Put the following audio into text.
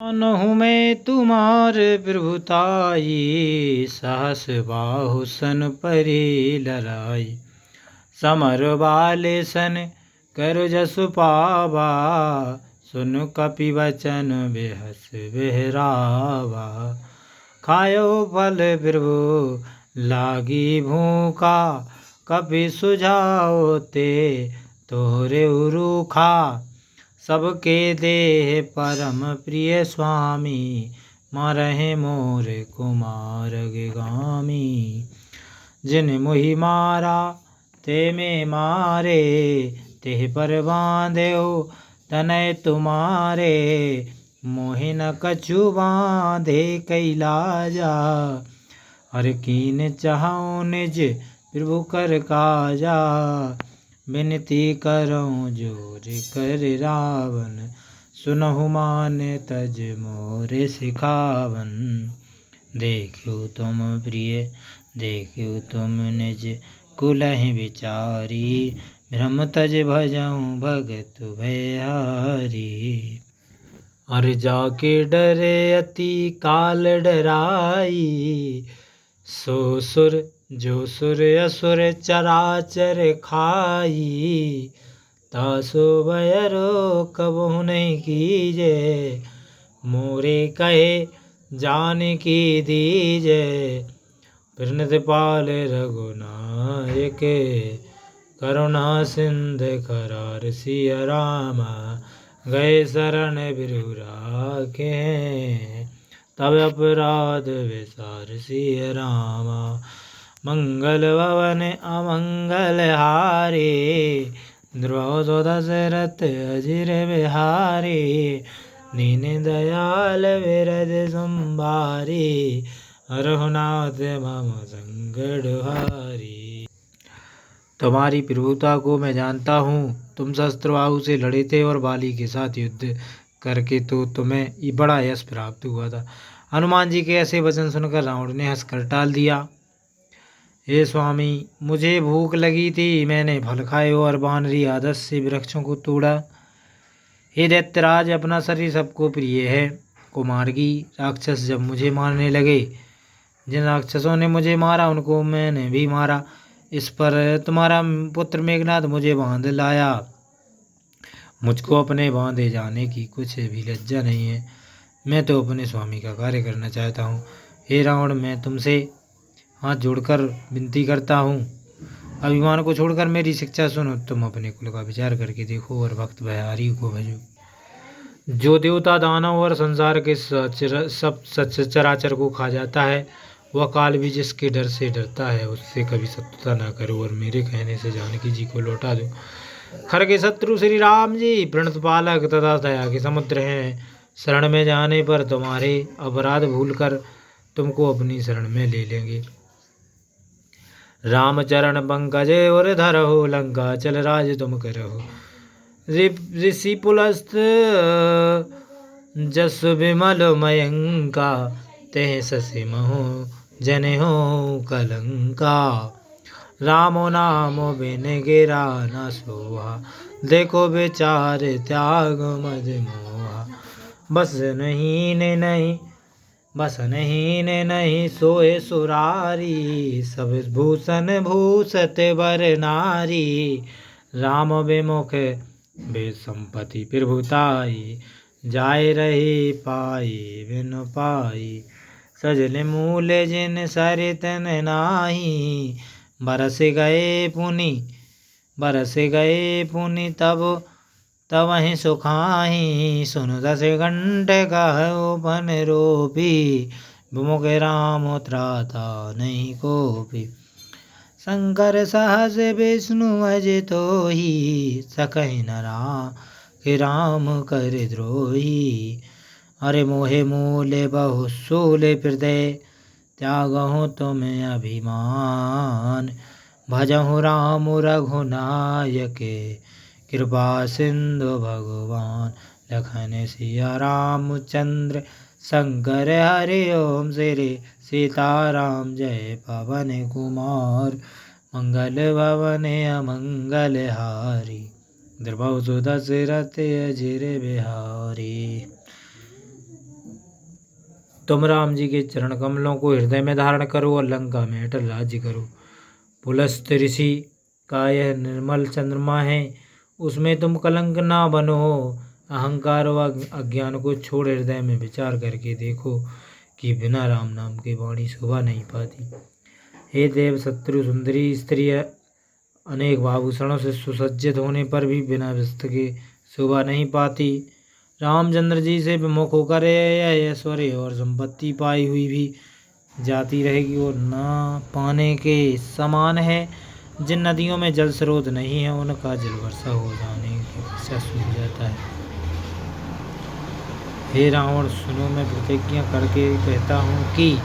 मानहु मैं तुम्हार प्रभुताई, सहस बाहु सन परी लराई। समर बाले सन कर जसु पावा, सुन कपि वचन बेहस बेहरावा। खायो फल प्रभु लागी भूखा, कपि सुझाओ ते तोहरे रूखा। सबके देह परम प्रिय स्वामी, मारहे मोर कुमार गामी। जिन मुहि मारा ते में मारे, तेह पर बांध्यो तनय तुम्हारे। मोहि न कछु बांधे कैलाजा, हर कीन चाहूँ निज प्रभु कर काजा। विनती करऊँ जोर कर रावण, सुनहु मान तज मोरे सिखावन। देखियो तुम प्रिय देखियो तुम निज कुलहि विचारी, भ्रम तज भजऊँ भगत भयहारी। अर जाके डरे अति काल डराई, सो सुर जो सुर असुर चराचर खाई। तासो भयरो कबहु नहीं कीजे, मोरे कहे जानकी दीजे। प्रणतपाल रघुनायक, करुणा सिंध खरार सिया रामा। गए शरण बिरु राखे, तब अपराध विसार सिया रामा। मंगल भवन अमंगल हारे, द्रौपद दशरथ अजिर बिहारी। दीन दयाल विरद संभारी, रघुनाथ मम संकट हारी। तुम्हारी प्रभुता को मैं जानता हूँ। तुम शस्त्रबाहु से लड़े थे और बाली के साथ युद्ध करके तो तुम्हें बड़ा यश प्राप्त हुआ था। हनुमान जी के ऐसे वचन सुनकर रावण ने हंसकर टाल दिया। हे स्वामी, मुझे भूख लगी थी, मैंने फल खाए और वानरी आदत से वृक्षों को तोड़ा। हे दैत्यराज, अपना शरीर सबको प्रिय है। कुमार्गी राक्षस जब मुझे मारने लगे, जिन राक्षसों ने मुझे मारा उनको मैंने भी मारा। इस पर तुम्हारा पुत्र मेघनाथ मुझे बांध लाया। मुझको अपने बांधे जाने की कुछ भी लज्जा नहीं है। मैं तो अपने स्वामी का कार्य करना चाहता हूँ। हे रावण, मैं तुमसे हाथ जोड़कर विनती करता हूँ, अभिमान को छोड़कर मेरी शिक्षा सुनो। तुम अपने कुल का विचार करके देखो और भक्त भयहारी को भजो। जो देवता दानव और संसार के सब चराचर को खा जाता है, वह काल भी जिसके डर से डरता है, उससे कभी शत्रुता ना करो और मेरे कहने से जानकी जी को लौटा दो। खर के शत्रु श्री राम जी प्रणत पालक तथा दया के समुद्र हैं। शरण में जाने पर तुम्हारे अपराध भूलकर तुमको अपनी शरण में ले लेंगे। रामचरण पंकज और धरहु, लंका चल राज तुम करहु। ऋषि पुलस्त जस विमल मयंका, तेह ससि महु जने हो कलंका। रामो नाम बिन गिरा न सोहा, देखो विचार त्याग मद मोहा। बस नहीं नहीं सोए सुरारी, सब भूषण भूषत बर नारी। राम विमुख बे संपत्ति प्रभुताई, जाय रही पाई बिनु पाई। सजल मूल जिन सरितन नाही, बरस गए पुनि तब वहीं सुखाही। सुन दस घंट कहु पन रोपी, विमुख राम त्राता नहीं कोपी। शंकर सहस विष्णु अजितोहि, सकहि न राम कर द्रोही। अरे मोहे मूल बहु सूल हृदय, त्यागहु तुम अभिमान। भजहु राम रघुनायक, कृपा सिंधु भगवान। लखन सिया रामचंद्र शंकर हरि ओम श्री सीताराम। जय पवन कुमार, मंगल भवन अमंगल हारी। द्रौपद दशरथ अजिर बिहारी। तुम राम जी के चरण कमलों को हृदय में धारण करो और लंका में अटल राज्य करो। पुलस्त ऋषि का यह निर्मल चंद्रमा है, उसमें तुम कलंक ना बनो। अहंकार व अज्ञान को छोड़ हृदय में विचार करके देखो कि बिना राम नाम के वाणी शोभा नहीं पाती। हे देव, शत्रु सुंदरी स्त्री अनेक आभूषणों से सुसज्जित होने पर भी बिना वस्त्र के शोभा नहीं पाती। रामचंद्र जी से विमुख होकर यह ऐश्वर्य और संपत्ति पाई हुई भी जाती रहेगी और न पाने के समान है। जिन नदियों में जल स्रोत नहीं है, उनका जल वर्षा हो जाने के पश्चात सूख जाता है। हे रावण, सुनो, मैं प्रतिज्ञा करके कहता हूँ कि